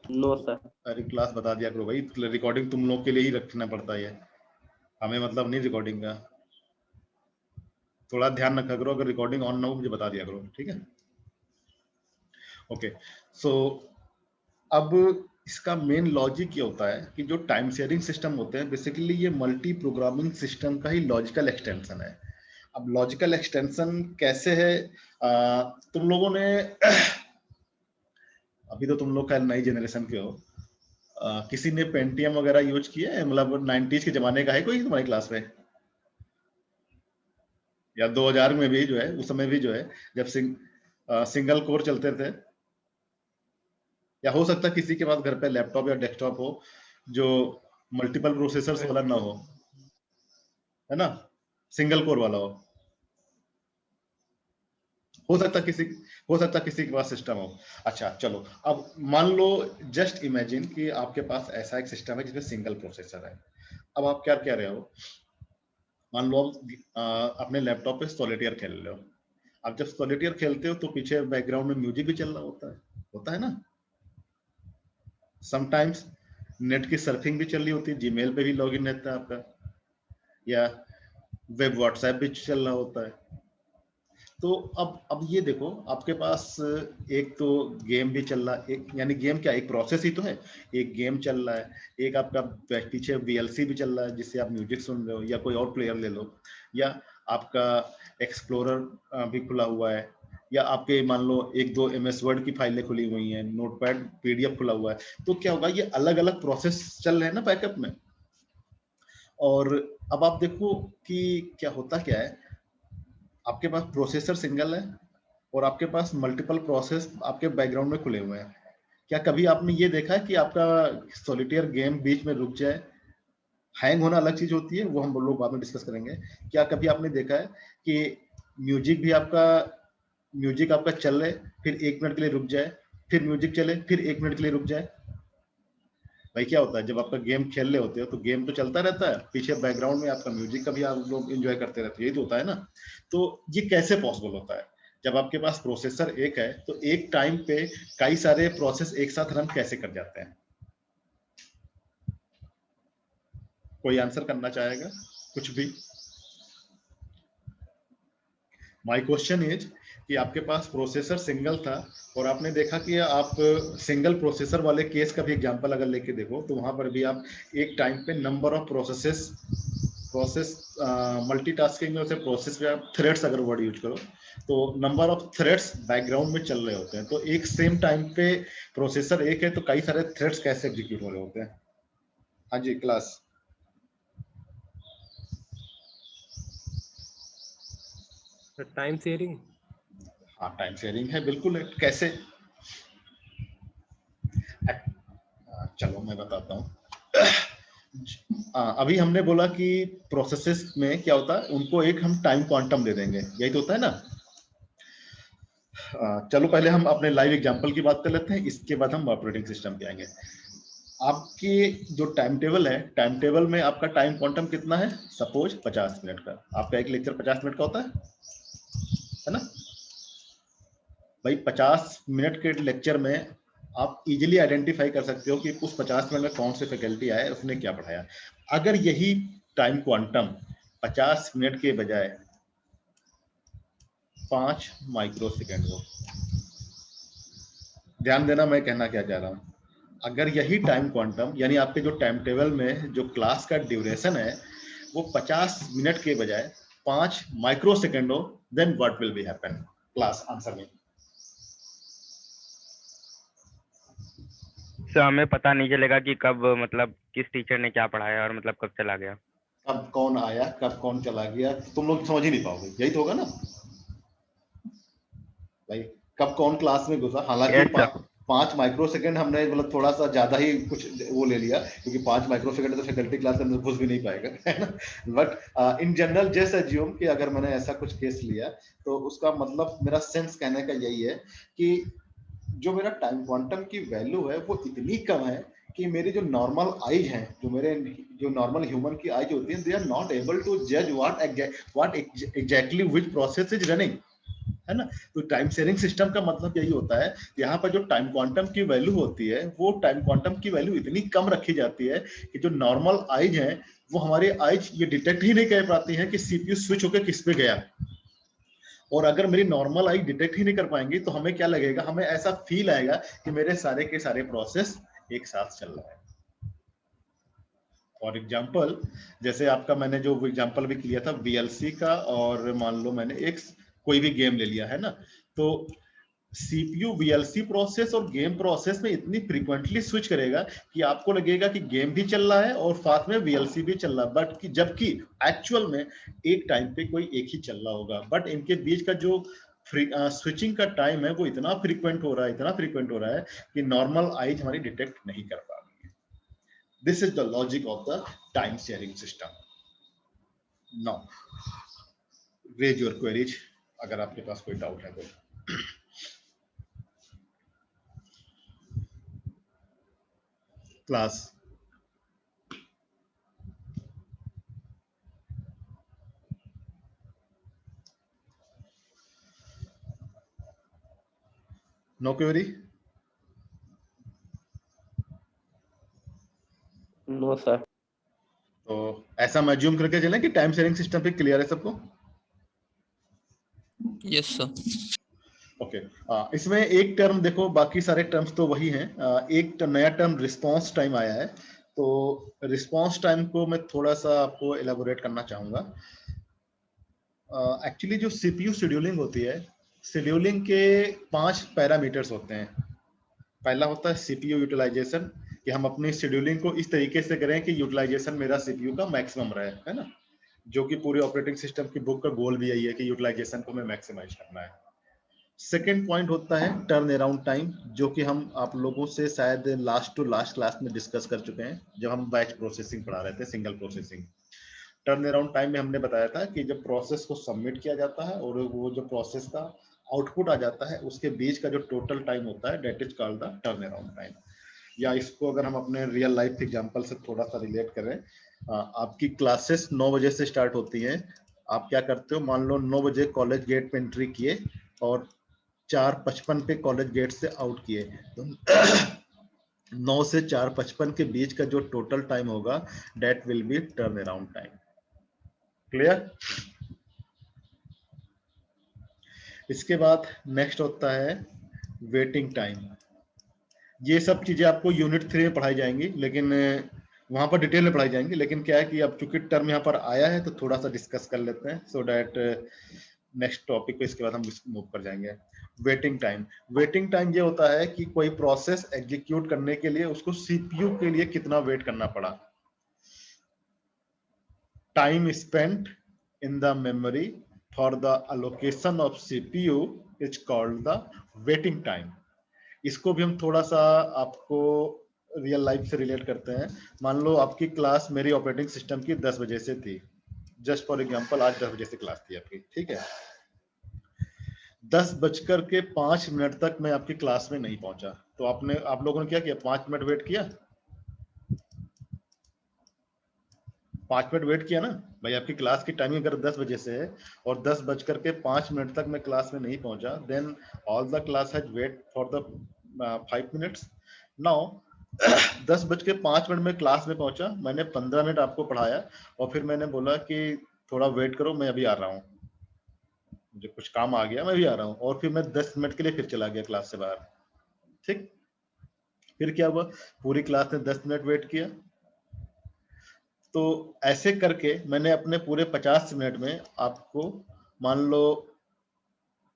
No sir. अरे class बता दिया करो भाई, रिकॉर्डिंग तुम लोग के लिए ही रखना पड़ता है, हमें मतलब नहीं रिकॉर्डिंग का। थोड़ा ध्यान रखा करो, अगर रिकॉर्डिंग ऑन ना हो मुझे बता दिया करो, ठीक है। ओके, सो अब इसका मेन लॉजिक ये होता है कि जो टाइम शेयरिंग सिस्टम होते हैं बेसिकली ये मल्टी प्रोग्रामिंग सिस्टम का ही लॉजिकल एक्सटेंशन है। अब लॉजिकल एक्सटेंशन कैसे है, तुम लोगों ने अभी तो तुम लोग का नई जनरेशन के हो, किसी ने पेंटियम वगैरह यूज किया है, मतलब 90s के जमाने का है कोई तुम्हारी क्लास में, या 2000 में भी जो है, उस समय भी जो है जब सिंगल कोर चलते थे, या हो सकता है किसी के पास घर पे लैपटॉप या डेस्कटॉप हो जो मल्टीपल प्रोसेसर्स वाला ना है ना, सिंगल कोर वाला हो सकता किसी के पास सिस्टम हो। अच्छा चलो, अब मान लो, जस्ट इमेजिन कि आपके पास ऐसा एक सिस्टम है जिसमें सिंगल प्रोसेसर है। अब आप क्या कह रहे हो, मान लो आप अपने लैपटॉप पे सॉलिटेयर खेल रहे हो। अब जब सॉलिटेयर खेलते हो तो पीछे बैकग्राउंड में म्यूजिक भी चल रहा होता है ना। समटाइम्स नेट की सर्फिंग भी चल रही होती है, जीमेल पे भी लॉगिन रहता है आपका, या वेब व्हाट्सएप भी चल रहा होता है। तो अब ये देखो, आपके पास एक तो गेम भी चल रहा है, एक यानी गेम क्या, एक प्रोसेस ही तो है, एक गेम चल रहा है, एक आपका पीछे वीएलसी भी चल रहा है जिससे आप म्यूजिक सुन रहे हो, या कोई और प्लेयर ले लो, या आपका एक्सप्लोरर भी खुला हुआ है, या आपके मान लो एक दो MS वर्ड की फाइलें खुली हुई हैं, नोटपैड PDF खुला हुआ है। तो क्या होगा, ये अलग अलग प्रोसेस चल रहे हैं ना बैकअप में। और अब आप देखो कि क्या होता क्या है, आपके पास प्रोसेसर सिंगल है और आपके पास मल्टीपल प्रोसेस आपके बैकग्राउंड में खुले हुए हैं। क्या कभी आपने ये देखा है कि आपका सॉलिटेयर गेम बीच में रुक जाए? हैंग होना अलग चीज होती है, वो हम लोग बाद में डिस्कस करेंगे। क्या कभी आपने देखा है कि म्यूजिक आपका चल रहे, फिर 1 मिनट के लिए रुक जाए, फिर म्यूजिक चले, फिर 1 मिनट के लिए रुक जाए? भाई क्या होता है, जब आपका गेम खेल रहे होते हो तो गेम तो चलता रहता है, पीछे बैकग्राउंड में आपका म्यूजिक का भी आप लोग एंजॉय करते रहते हो, यही तो होता है ना। तो ये कैसे पॉसिबल होता है, जब आपके पास प्रोसेसर एक है तो एक टाइम पे कई सारे प्रोसेस एक साथ रन कैसे कर जाते हैं? कोई आंसर करना चाहेगा कुछ भी? माय क्वेश्चन इज कि आपके पास प्रोसेसर सिंगल था और आपने देखा कि आप सिंगल प्रोसेसर वाले केस का भी एग्जांपल अगर लेके देखो तो वहां पर भी आप एक टाइम पे नंबर ऑफ प्रोसेस मल्टीटास्किंग में उसे प्रोसेस पे आप थ्रेड्स अगर वर्ड यूज करो तो नंबर ऑफ थ्रेड्स बैकग्राउंड में चल रहे होते हैं। तो एक सेम टाइम पे प्रोसेसर एक है तो कई सारे थ्रेड्स कैसे एग्जीक्यूट हो रहे होते हैं? हाँ जी क्लास। Time sharing. हाँ टाइम शेयरिंग है बिल्कुल है। कैसे? चलो मैं बताता हूँ। अभी हमने बोला कि प्रोसेसेस में क्या होता है, उनको एक हम टाइम क्वांटम दे देंगे, यही तो होता है ना। चलो पहले हम अपने लाइव एग्जांपल की बात कर लेते हैं, इसके बाद हम ऑपरेटिंग सिस्टम पे आएंगे। आपकी जो टाइम टेबल है, टाइम टेबल में आपका टाइम क्वांटम कितना है? सपोज 50 मिनट का। आपका एक लेक्चर 50 मिनट का होता है ना भाई। 50 मिनट के लेक्चर में आप इजीली आइडेंटिफाई कर सकते हो कि उस 50 मिनट में कौन से फैकल्टी आए, उसने क्या पढ़ाया। अगर यही टाइम क्वांटम 50 मिनट के बजाय 5 माइक्रो सेकेंड हो, ध्यान देना मैं कहना क्या चाह रहा हूं, अगर यही टाइम क्वांटम यानी आपके जो टाइम टेबल में जो क्लास का ड्यूरेशन है वो 50 मिनट के बजाय 5 माइक्रो सेकेंड हो, then what will be happen? Class answer में। सर हमें पता नहीं चलेगा कि कब मतलब किस टीचर ने क्या पढ़ाया और मतलब कब चला गया। कब कौन आया कब कौन चला गया तुम लोग समझ ही नहीं पाओगे, यही तो होगा ना भाई। कब कौन क्लास में घुसा, हालांकि यस सर। 5 माइक्रो सेकेंड हमने मतलब थोड़ा सा ज्यादा ही कुछ वो ले लिया, क्योंकि 5 माइक्रो सेकेंड तो फैकल्टी क्लास के अंदर घुस भी नहीं पाएगा, है ना। But in general just assume कि अगर मैंने ऐसा कुछ केस लिया तो उसका मतलब मेरा सेंस कहने का यही है कि जो मेरा टाइम क्वांटम की वैल्यू है वो इतनी कम है कि मेरी जो नॉर्मल आईज हैं, जो नॉर्मल ह्यूमन की आईज होती है, they are not able to जज what exactly which process is running. है ना। तो टाइम शेयरिंग सिस्टम का मतलब यही होता है, यहाँ पर जो टाइम क्वांटम की वैल्यू होती है वो टाइम क्वांटम की वैल्यू इतनी कम रखी जाती है कि जो नॉर्मल आइज है वो हमारे आइज ये डिटेक्ट ही नहीं कर पाती है कि सीपीयू स्विच होकर किस पे गया। और अगर मेरी नॉर्मल आई डिटेक्ट ही नहीं कर पाएंगी तो हमें क्या लगेगा, हमें ऐसा फील आएगा कि मेरे सारे के सारे प्रोसेस एक साथ चल रहा है। फॉर एग्जाम्पल, जैसे आपका मैंने जो एग्जाम्पल भी किया था वीएलसी का, और मान लो मैंने एक कोई भी गेम ले लिया है ना, तो सीपीयू वीएलसी प्रोसेस और गेम प्रोसेस में इतनी फ्रीक्वेंटली स्विच करेगा कि आपको लगेगा कि गेम भी चल रहा है और साथ में वीएलसी भी चल रहा है, बट कि जबकि एक्चुअल में एक टाइम पे कोई एक ही चल रहा होगा, बट इनके बीच का जो स्विचिंग का टाइम है वो इतना फ्रीक्वेंट हो रहा है कि नॉर्मल आइज हमारी डिटेक्ट नहीं कर पा रही है। This is the logic of the time sharing system. Now raise your queries, अगर आपके पास कोई डाउट है तो। Class no query? No sir. तो ऐसा मैं अज्यूम करके चलें कि टाइम शेयरिंग सिस्टम पे क्लियर है सबको? Yes sir. ओके, इसमें एक टर्म देखो, बाकी सारे टर्म्स तो वही हैं, एक नया टर्म रिस्पांस टाइम आया है। तो रिस्पांस टाइम को मैं थोड़ा सा आपको एलाबोरेट करना चाहूंगा। एक्चुअली जो सीपीयू शेड्यूलिंग होती है, शेड्यूलिंग के 5 पैरामीटर्स होते हैं। पहला होता है सीपीयू यूटिलाइजेशन, कि हम अपनी शेड्यूलिंग को इस तरीके से करें कि यूटिलाइजेशन मेरा सीपीयू का मैक्सिमम रहे, है ना, जो कि पूरे ऑपरेटिंग सिस्टम की बुक का गोल भी यही है कि यूटिलाइजेशन को हमें मैक्सिमाइज करना है। सेकेंड पॉइंट होता है टर्न अराउंड टाइम, जो कि हम आप लोगों से शायद लास्ट टू लास्ट क्लास में डिस्कस कर चुके हैं जब हम बैच प्रोसेसिंग पढ़ा रहे थे, single processing. Turn around time में हमने बताया था कि जब प्रोसेस को सबमिट किया जाता है और वो जो प्रोसेस का आउटपुट आ जाता है उसके बीच का जो टोटल टाइम होता है that is called the turn around time. या इसको अगर हम अपने रियल लाइफ एग्जांपल से थोड़ा सा रिलेट करें, आपकी क्लासेस 9 बजे से स्टार्ट होती हैं। आप क्या करते हो, मान लो 9 बजे कॉलेज गेट पे एंट्री किए और 4:55 पे कॉलेज गेट से आउट किए, तो 9 से 4:55 के बीच का जो टोटल टाइम होगा that will be turn around time. Clear? इसके बाद नेक्स्ट होता है वेटिंग टाइम। ये सब चीजें आपको यूनिट 3 में पढ़ाई जाएंगी, लेकिन वहां पर डिटेल में पढ़ाई जाएंगी, लेकिन क्या है कि अब चूंकि टर्म यहाँ पर आया है तो थोड़ा सा डिस्कस कर लेते हैं सो डैट नेक्स्ट टॉपिक पे इसके बाद हम मूव कर जाएंगे। वेटिंग टाइम, वेटिंग टाइम ये होता है कि कोई प्रोसेस एग्जीक्यूट करने के लिए उसको सीपीयू के लिए कितना वेट करना पड़ा। Time spent in the memory for the allocation of CPU is called the waiting time. इसको भी हम थोड़ा सा आपको रियल लाइफ से रिलेट करते हैं। मान लो आपकी क्लास मेरी ऑपरेटिंग सिस्टम की 10 बजे से थी, जस्ट फॉर एग्जांपल आज 10 बजे से क्लास थी आपकी, ठीक है। 10:05 तक मैं आपकी क्लास में नहीं पहुंचा, तो आप लोगों ने क्या किया, 5 मिनट वेट किया। 5 मिनट वेट किया ना भाई। आपकी क्लास की टाइमिंग अगर 10 बजे से है और 10:05 तक मैं क्लास में नहीं पहुंचा, then all the class has wait for the 5 minutes. Now 10:05 में क्लास में पहुंचा, मैंने 15 मिनट आपको पढ़ाया और फिर मैंने बोला कि थोड़ा वेट करो, मैं अभी आ रहा हूँ, मुझे कुछ काम आ गया, मैं भी आ रहा हूँ, और फिर मैं 10 मिनट के लिए फिर चला गया क्लास से बाहर। ठीक, फिर क्या हुआ, पूरी क्लास ने 10 मिनट वेट किया। तो ऐसे करके मैंने अपने पूरे 50 मिनट में आपको मान लो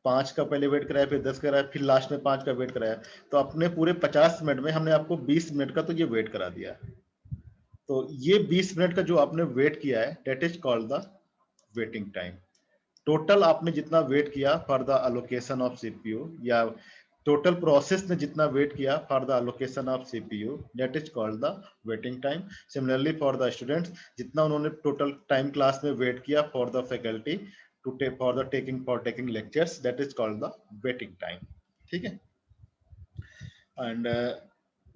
5 का पहले वेट कराया, फिर 10 कराया, फिर लास्ट में 5 का वेट कराया, तो अपने पूरे 50 मिनट में हमने आपको 20 मिनट का तो ये वेट करा दिया। तो ये 20 मिनट का जो आपने वेट किया है that is called the waiting time. Total आपने जितना वेट किया for the allocation of CPU, या टोटल प्रोसेस ने जितना वेट किया for the allocation of CPU that is called the waiting time. Similarly for the students, जितना उन्होंने total time class में वेट किया for the faculty to take for the taking lectures that is called the waiting time. ठीक है। And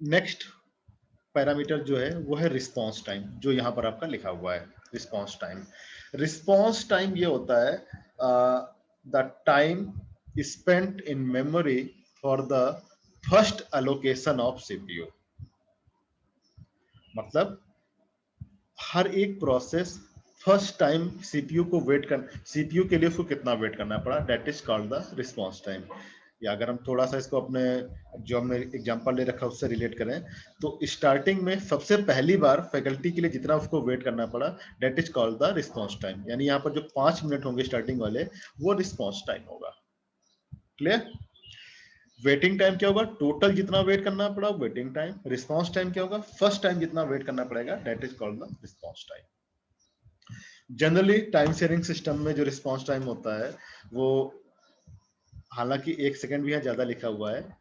next parameter जो है वो है रिस्पांस टाइम, जो यहाँ पर आपका लिखा हुआ है रिस्पांस टाइम। रिस्पांस टाइम ये होता है the time spent in memory for the first allocation of CPU। मतलब हर एक प्रोसेस फर्स्ट टाइम सीपीयू को वेट कर, सीपीयू के लिए उसको कितना वेट करना पड़ा, that is called the response time. या अगर हम थोड़ा सा इसको अपने जो हमने एग्जांपल ले रखा है उससे रिलेट करें, तो स्टार्टिंग में सबसे पहली बार फैकल्टी के लिए जितना उसको वेट करना पड़ा, that is called the response time. यानी यहाँ पर जो 5 मिनट होंगे स्टार्टिंग वाले, वो रिस्पांस टाइम होगा। क्लियर? वेटिंग टाइम क्या होगा, टोटल जितना वेट करना पड़ा वेटिंग टाइम। रिस्पांस टाइम क्या होगा, फर्स्ट टाइम जितना वेट करना पड़ेगा, that is called the response time. Generally time sharing system में जो रिस्पांस टाइम होता है वो, हालांकि 1 सेकंड भी यहाँ ज्यादा लिखा हुआ है,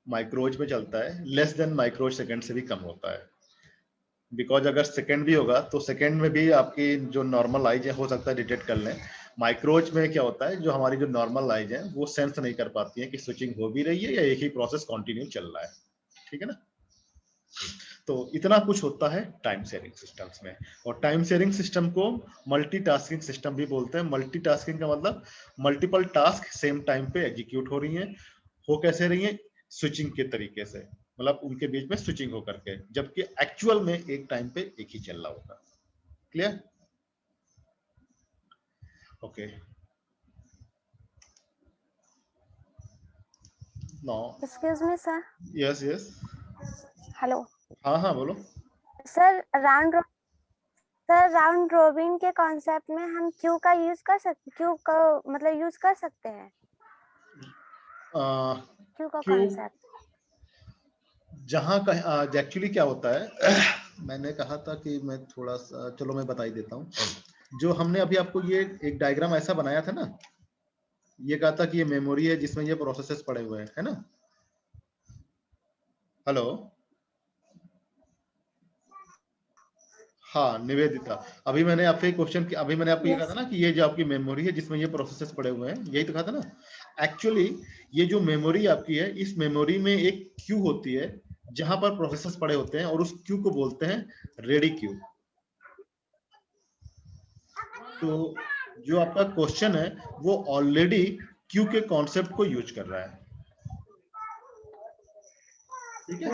माइक्रोज में चलता है, लेस देन माइक्रोज सेकंड से भी कम होता है। बिकॉज अगर सेकंड भी होगा तो सेकंड में भी आपकी जो नॉर्मल आइज है हो सकता है डिटेक्ट कर लें। माइक्रोज में क्या होता है, जो हमारी जो नॉर्मल आइज है वो सेंस नहीं कर पाती है कि स्विचिंग हो भी रही है या एक ही प्रोसेस कंटिन्यू चल रहा है। ठीक है ना? तो इतना कुछ होता है टाइम शेयरिंग सिस्टम्स में। और टाइम शेयरिंग सिस्टम को मल्टीटास्किंग सिस्टम भी बोलते हैं। मल्टीटास्किंग का मतलब मल्टीपल टास्क सेम टाइम पे एग्जीक्यूट हो रही हैं। हो कैसे रही हैं? स्विचिंग के तरीके से, मतलब उनके बीच में स्विचिंग हो करके, जबकि एक्चुअल में एक टाइम पे एक ही चल रहा होगा। Clear? Okay, no, excuse me sir. Yes yes, hello हाँ हाँ बोलो। सर, राउंड रोबिन के कॉन्सेप्ट में हम क्यू का यूज कर सकते, क्यू का मतलब यूज कर सकते हैं क्यू का कॉन्सेप्ट? जहां का एक्चुअली क्या होता है मैंने कहा था कि मैं थोड़ा सा, चलो मैं बता ही देता हूँ। जो हमने अभी आपको ये एक डायग्राम ऐसा बनाया था ना, ये कहा था कि ये मेमोरी है जिसमें ये प्रोसेसेस पड़े हुए हैं, है ना? हेलो, हाँ निवेदिता, अभी मैंने आपसे क्वेश्चन, अभी मैंने आपको ये कहा था ना कि ये जो आपकी मेमोरी है जिसमें ये प्रोसेसेस पड़े हुए हैं, यही तो कहा था ना। एक्चुअली ये जो मेमोरी आपकी है, इस मेमोरी में एक क्यू होती है जहां पर प्रोसेसेस पड़े होते हैं, और उस क्यू को बोलते हैं रेडी क्यू। तो जो आपका क्वेश्चन है वो ऑलरेडी क्यू के कॉन्सेप्ट को यूज कर रहा है। ठीक है?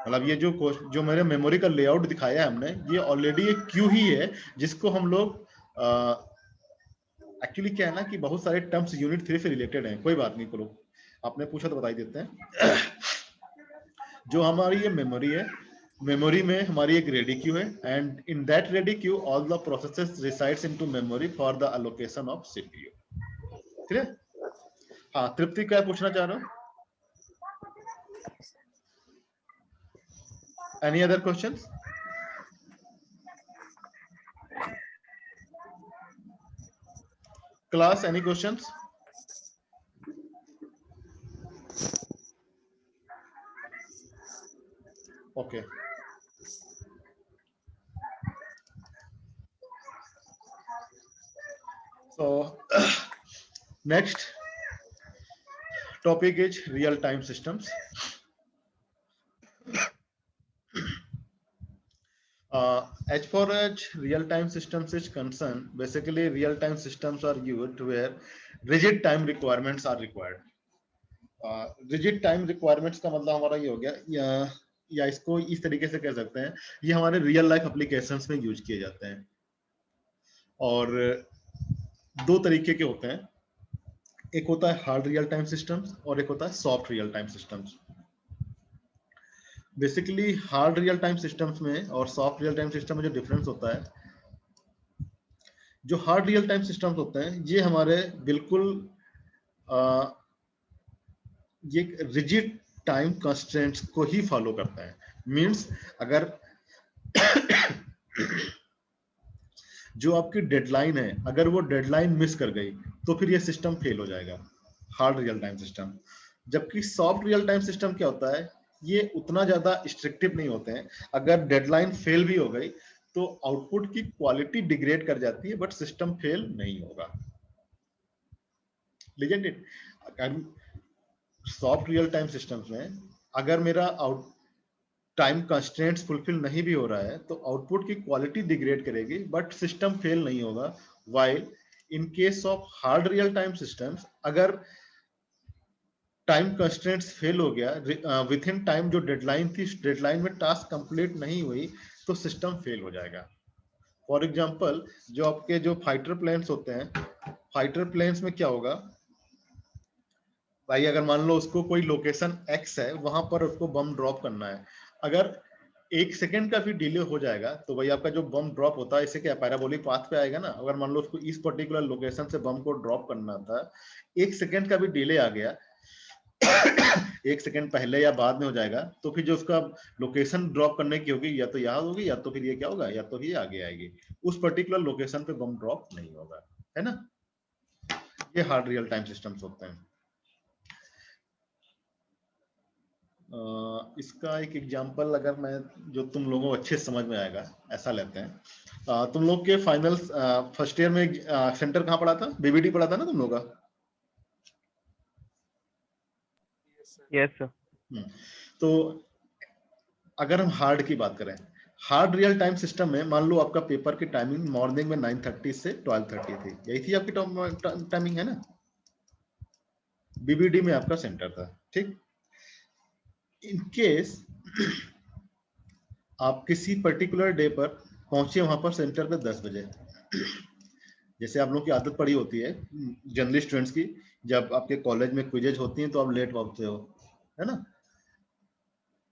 मतलब ये जो मेरे मेमोरी का लेआउट दिखाया है हमने, ये ऑलरेडी एक क्यू ही है जिसको हम लोग एक्चुअली क्या है ना कि बहुत सारे टर्म्स यूनिट 3 से रिलेटेड हैं, कोई बात नहीं करो, आपने पूछा तो बता ही देते हैं। जो हमारी ये मेमोरी है, मेमोरी में हमारी एक रेडी क्यू है, and in that ready queue all the processes resides into memory for the allocation of CPU. ठीक है? हाँ तृप्ति, क्या पूछना चाह रहे हो? Any other questions? Class, any questions? Okay, so next topic is real time systems. As far as real time systems is concerned, basically real time systems are used where rigid time requirements are required. Rigid time requirements का मतलब हमारा ये हो गया, या इसको इस तरीके से कह सकते हैं, ये हमारे रियल लाइफ एप्लीकेशंस में यूज किए जाते हैं। और दो तरीके के होते हैं, एक होता है हार्ड रियल टाइम सिस्टम्स और एक होता है soft real time systems. Basically hard real time systems में और सॉफ्ट रियल टाइम सिस्टम में जो डिफरेंस होता है, जो हार्ड रियल टाइम सिस्टम्स होते हैं ये हमारे बिल्कुल ये रिजिड टाइम कंस्ट्रेंट्स को ही फॉलो करता है। मींस अगर जो आपकी डेडलाइन है, अगर वो डेडलाइन मिस कर गई तो फिर ये सिस्टम फेल हो जाएगा, हार्ड रियल टाइम सिस्टम। जबकि सॉफ्ट रियल टाइम सिस्टम क्या होता है, ये उतना ज्यादा स्ट्रिक्टिव नहीं होते हैं। अगर डेडलाइन फेल भी हो गई तो आउटपुट की क्वालिटी डिग्रेड कर जाती है, बट सिस्टम फेल नहीं होगा। Legend it, soft real time systems में अगर मेरा आउट टाइम कंस्ट्रेंट्स फुलफिल नहीं भी हो रहा है तो आउटपुट की क्वालिटी डिग्रेड करेगी, बट सिस्टम फेल नहीं होगा। While in case of hard real time systems, अगर टाइम कंस्ट्रेंट्स फेल हो गया विथ इन टाइम, जो डेडलाइन थी डेडलाइन में टास्क कंप्लीट नहीं हुई, तो सिस्टम फेल हो जाएगा। फॉर एग्जांपल, जो आपके जो फाइटर प्लेन्स होते हैं, फाइटर प्लेन्स में क्या होगा भाई, अगर मान लो उसको कोई लोकेशन एक्स है, वहां पर उसको बम ड्रॉप करना है, अगर 1 सेकंड का भी डिले हो जाएगा तो भाई आपका जो बम ड्रॉप होता है, इसे क्या पैराबोलिक पाथ पे आएगा ना। अगर मान लो उसको इस पर्टिकुलर लोकेशन से बम को ड्रॉप करना था, 1 सेकंड का भी डिले आ गया 1 सेकंड पहले या बाद में हो जाएगा, तो फिर जो उसका लोकेशन ड्रॉप करने की होगी, या तो यहाँ होगी, या तो फिर ये क्या होगा, या तो ये आगे आएगी, उस पर्टिकुलर लोकेशन पे बम ड्रॉप नहीं होगा, है ना। ये हार्ड रियल टाइम सिस्टम्स होते हैं। इसका एक एग्जांपल अगर मैं, जो तुम लोगों को अच्छे समझ में आएगा, ऐसा लेते हैं। तुम लोग के फाइनल फर्स्ट ईयर में सेंटर कहाँ पड़ा था? बीबीडी पड़ा था ना तुम लोग का? Yes sir. तो अगर हम हार्ड की बात करें, हार्ड रियल टाइम सिस्टम में मान लो आपका पेपर की टाइमिंग मॉर्निंग में 9:30 से 12:30 थी, यही थी आपकी टाइमिंग, है ना। बीबीडी में आपका सेंटर था, ठीक। इन केस आप किसी पर्टिकुलर डे पर पहुंचे वहां पर सेंटर पे 10 बजे, जैसे आप लोगों की आदत पड़ी होती है जनरली स्टूडेंट्स की, जब आपके कॉलेज में क्विजेज होती हैं तो आप लेट पहुंचते हो, है ना।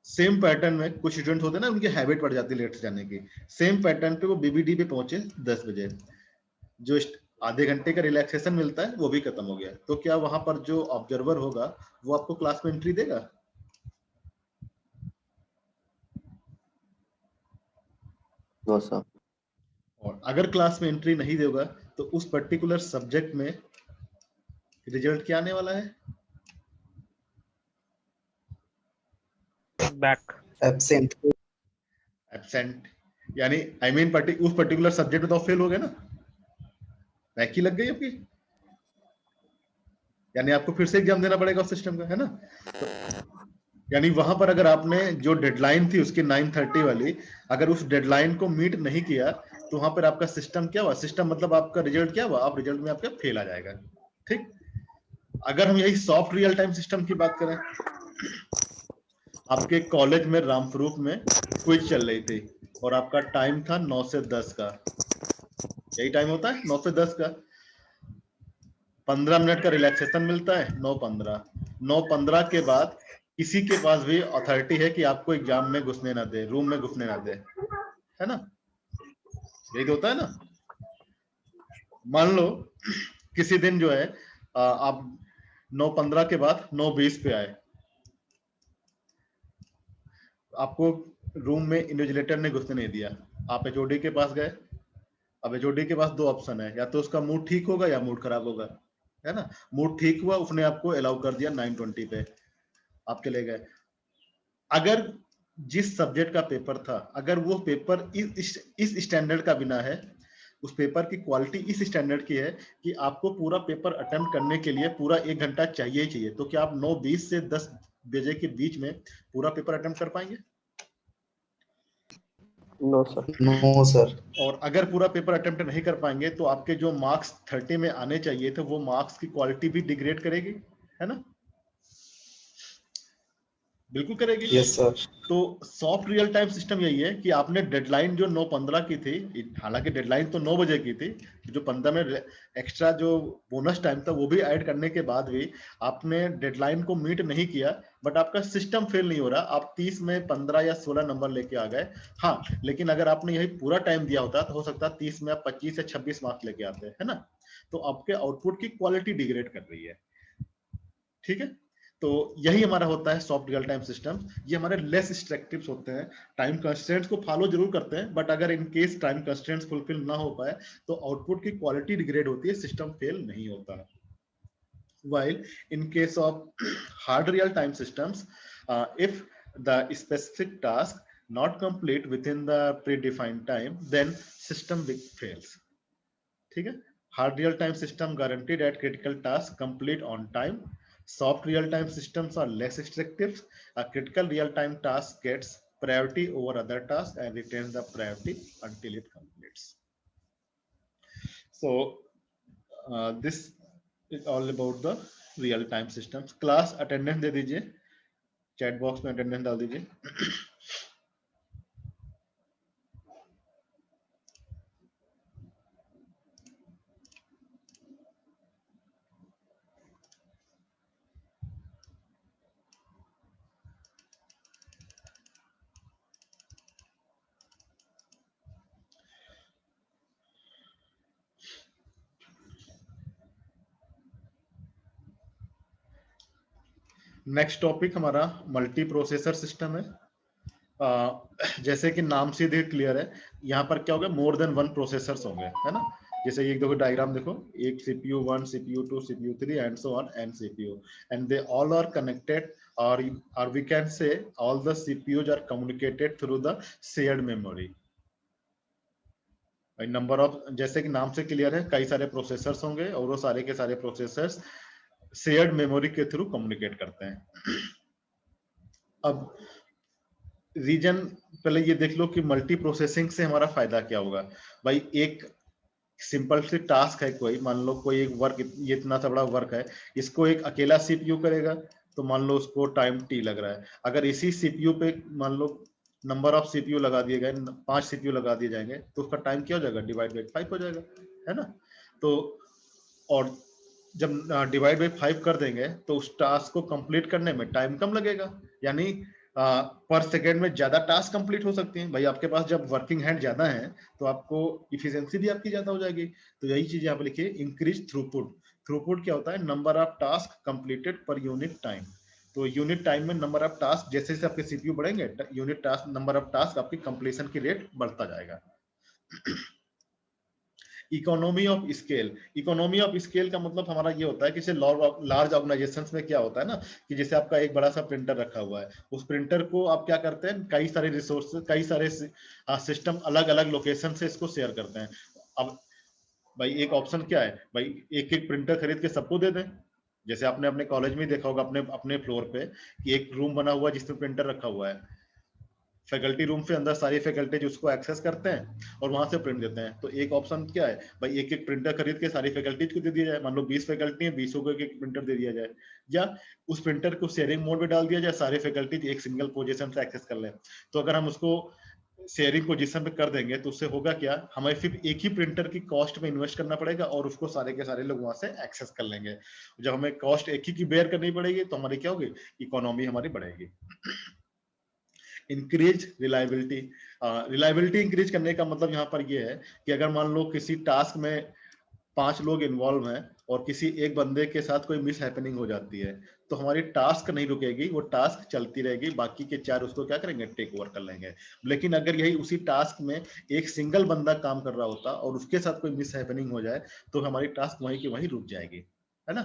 सेम पैटर्न में कुछ स्टूडेंट होते हैं ना, उनकी हैबिट पड़ जाती है लेट जाने की। सेम पैटर्न पे वो बीबीडी पे पहुंचे 10 बजे, जो आधे घंटे का रिलैक्सेशन मिलता है वो भी खत्म हो गया, तो क्या वहां पर जो ऑब्जर्वर होगा वो आपको क्लास में एंट्री देगा? No sir. और अगर क्लास में एंट्री नहीं देगा तो उस पर्टिकुलर सब्जेक्ट में रिजल्ट क्या आने वाला है? बैक। एब्सेंट। एब्सेंट, यानी आई मीन उस पर्टिकुलर सब्जेक्ट में तो फेल हो गए ना, बैक ही लग गई आपकी, यानी आपको फिर से एग्जाम देना पड़ेगा उस सिस्टम का, है ना। तो यानी वहां पर अगर आपने जो डेडलाइन थी उसकी 9:30 वाली, अगर उस डेडलाइन को मीट नहीं किया तो वहां पर आपका सिस्टम क्या हुआ? सिस्टम मतलब आपका रिजल्ट क्या हुआ? आप रिजल्ट में आपका फेल आ जाएगा, ठीक। अगर हम यही सॉफ्ट रियल टाइम सिस्टम की बात करें, आपके कॉलेज में रामफरूख में क्विज चल रही थी और आपका टाइम था 9 से 10 का, यही टाइम होता है 9 से 10 का, 15 मिनट का रिलैक्सेशन मिलता है, 9:15 के बाद किसी के पास भी अथॉरिटी है कि आपको एग्जाम में घुसने ना दे, रूम में घुसने ना दे, है ना। यही तो होता है ना। मान लो किसी दिन जो है आप 9:15 के बाद 9:20 पे आए, आपको रूम में इन्विजिलेटर ने घुसने नहीं दिया, आप एचओडी के पास गए। अब एचओडी के पास दो ऑप्शन है, या तो उसका मूड ठीक होगा या मूड खराब होगा, है ना। मूड ठीक हुआ, उसने आपको अलाउ कर दिया 9:20 पे, आप चले गए। अगर जिस सब्जेक्ट का पेपर था, अगर वो पेपर इस स्टैंडर्ड का बिना है, उस पेपर की क्वालिटी इस स्टैंडर्ड की है कि आपको पूरा पेपर अटेम्प्ट करने के लिए पूरा 1 घंटा चाहिए ही चाहिए, तो क्या आप 9:20 से 10 बजे के बीच में पूरा पेपर अटेम्प्ट कर पाएंगे? No sir. No sir. और अगर पूरा पेपर अटेम्प्ट नहीं कर पाएंगे तो आपके जो मार्क्स 30 में आने चाहिए थे, वो मार्क्स की क्वालिटी भी डिग्रेड करेगी, है ना। बिल्कुल करेगी। Yes sir. तो सॉफ्ट रियल टाइम सिस्टम यही है कि आपने डेडलाइन जो 9:15 की थी, हालांकि डेडलाइन तो 9 बजे की थी, जो 15 मिनट एक्स्ट्रा जो बोनस टाइम था वो भी ऐड करने के बाद भी आपने डेडलाइन को मीट नहीं किया, बट आपका सिस्टम फेल नहीं हो रहा, आप 30 में 15 या 16 नंबर लेके आ गए। हाँ, लेकिन अगर आपने यही पूरा टाइम दिया होता तो हो सकता है 30 में आप 25 या 26 मार्क्स लेके आते, है ना। तो आपके आउटपुट की क्वालिटी डिग्रेड कर रही है, ठीक है। तो यही हमारा होता है सॉफ्ट रियल टाइम सिस्टम। ये हमारे लेस स्ट्रिक्टिव होते हैं, टाइम कंस्ट्रेंट्स को फॉलो जरूर करते हैं, बट अगर in case time constraints fulfil ना हो पाए तो आउटपुट की क्वालिटी डिग्रेड होती है, सिस्टम फेल नहीं होता है। While in case of hard real-time systems, if the specific task not complete within the predefined time, then system fails. ठीक है। Hard real-time system guaranteed at critical task complete on time. Soft real-time systems are less restrictive. A critical real-time task gets priority over other tasks and retains the priority until it completes. So this is all about the real time systems. Class attendance दे दीजिए, chat box में attendance डाल दीजिए। Next topic हमारा multi processor system है। जैसे कि नाम से देख क्लियर है, यहाँ पर क्या होगा, मोर देन वन प्रोसेसर्स होंगे, है ना। जैसे ये देखो डायग्राम देखो, एक CPU 1, CPU 2, CPU 3 and so on and CPU, and they all are connected, और we can say all the CPUs are communicated through the shared memory. Number of, जैसे कि नाम से क्लियर है, कई सारे प्रोसेसर्स होंगे और वो सारे के सारे प्रोसेसर्स शेयर्ड मेमोरी के थ्रू कम्युनिकेट करते हैं। अब रीजन पहले ये देख लो कि मल्टी प्रोसेसिंग से हमारा फायदा क्या होगा। भाई एक सिंपल सी टास्क है, कोई मान लो कोई एक वर्क, ये इतना सा बड़ा वर्क है, इसको एक अकेला CPU करेगा तो मान लो उसको टाइम T लग रहा है। अगर इसी CPU पे मान लो नंबर ऑफ CPU लगा दिए गए, 5 CPU लगा दिए जाएंगे, तो उसका टाइम क्या हो जाएगा, डिवाइड बाई 5 हो जाएगा, है ना। तो और जब डिवाइड बाई 5 कर देंगे तो उस टास्क को कंप्लीट करने में टाइम कम लगेगा, यानी पर सेकेंड में ज्यादा टास्क कंप्लीट हो सकती हैं। भाई आपके पास जब वर्किंग हैंड ज्यादा है तो आपको इफिशियंसी भी आपकी ज्यादा हो जाएगी। तो यही चीज यहाँ पे लिखिए, इंक्रीज थ्रूपुट। थ्रूपुट क्या होता है, number of task completed per unit time. तो यूनिट टाइम में नंबर ऑफ टास्क, जैसे जैसे आपके CPU बढ़ेंगे, unit task, number of task, आपकी कंप्लीशन की रेट बढ़ता जाएगा। Economy of scale. Economy of scale का मतलब हमारा ये होता है कि जैसे लार्ज ऑर्गेनाइजेशंस में क्या होता है ना, कि जैसे आपका एक बड़ा सा प्रिंटर रखा हुआ है, उस प्रिंटर को आप क्या करते हैं, कई सारे रिसोर्स, कई सारे सिस्टम अलग अलग लोकेशन से इसको शेयर करते हैं। अब भाई एक ऑप्शन क्या है, भाई एक एक प्रिंटर खरीद के सबको दे दें। जैसे आपने अपने कॉलेज में देखा होगा, अपने अपने फ्लोर पे कि एक रूम बना हुआ है जिसमें प्रिंटर रखा हुआ है, फैकल्टी रूम से अंदर सारी फैकल्टी उसको एक्सेस करते हैं और वहां से प्रिंट देते हैं। तो एक ऑप्शन क्या है, भाई एक एक प्रिंटर खरीद के सारी फैकल्टीज को दे दिया जाए। मान लो 20 फैकल्टी है, 20 को एक प्रिंटर दे दिया जाए, या उस प्रिंटर को शेयरिंग मोड में डाल दिया जाए, सारे फैकल्टीज एक सिंगल पोजीशन से एक्सेस कर लें। तो अगर हम उसको शेयरिंग पोजीशन पे कर देंगे तो उससे होगा क्या, हमें सिर्फ एक ही प्रिंटर की कॉस्ट में इन्वेस्ट करना पड़ेगा और उसको सारे के सारे लोग वहां से एक्सेस कर लेंगे। जब हमें कॉस्ट एक ही की बेयर करनी पड़ेगी तो हमारी क्या होगी, इकोनॉमी हमारी बढ़ेगी। Increase reliability. रिलायबिलिटी इंक्रीज करने का मतलब यहाँ पर ये है कि अगर मान लो किसी टास्क में 5 लोग इन्वॉल्व हैं और किसी एक बंदे के साथ कोई मिस हैपनिंग हो जाती है, तो हमारी टास्क नहीं रुकेगी, वो टास्क चलती रहेगी, बाकी के 4 उसको क्या करेंगे, टेक ओवर कर लेंगे। लेकिन अगर यही उसी टास्क में एक सिंगल बंदा काम कर रहा होता और उसके साथ कोई मिस हैपनिंग हो जाए तो हमारी टास्क वहीं की वहीं रुक जाएगी, है ना।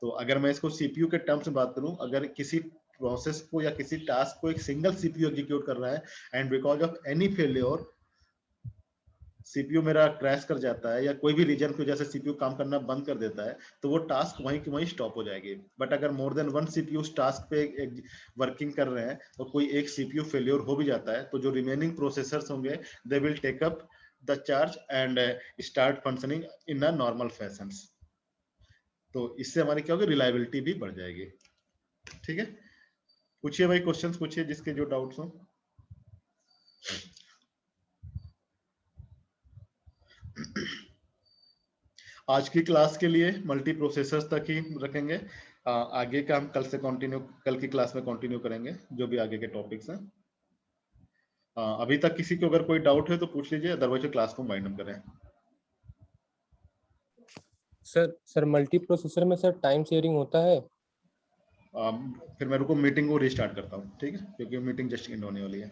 तो अगर मैं इसको CPU के टर्म्स में बात करूं, अगर किसी प्रोसेस को या किसी टास्क को एक सिंगल CPU एग्जीक्यूट कर रहा है and because of any failure CPU मेरा क्रैश कर जाता है या कोई भी रीजन की वजह से CPU काम करना बंद कर देता है, तो वो टास्क वहीं की वहीं स्टॉप हो जाएगी। बट अगर मोर देन वन CPU उस टास्क पे वर्किंग कर रहे हैं और कोई एक CPU फेलियर हो भी जाता है, तो जो रिमेनिंग प्रोसेसर्स होंगे they will take up the charge and start functioning in a normal fashion. तो इससे हमारी क्या होगी, रिलायबिलिटी भी बढ़ जाएगी। ठीक है, पूछिए भाई, क्वेश्चंस पूछिए जिसके जो डाउट्स हो। आज की क्लास के लिए मल्टी प्रोसेसर्स तक ही रखेंगे। आगे का हम कल से कंटिन्यू, कल की क्लास में कंटिन्यू करेंगे जो भी आगे के टॉपिक्स हैं। अभी तक किसी को अगर कोई डाउट है तो पूछ लीजिए, अदरवाइज क्लास को वाइंड अप करें। सर मल्टी प्रोसेसर में सर टाइम शेयरिंग होता है? फिर मैं रुको मीटिंग को रिस्टार्ट करता हूँ, ठीक है, क्योंकि मीटिंग जस्ट एंड होने वाली है।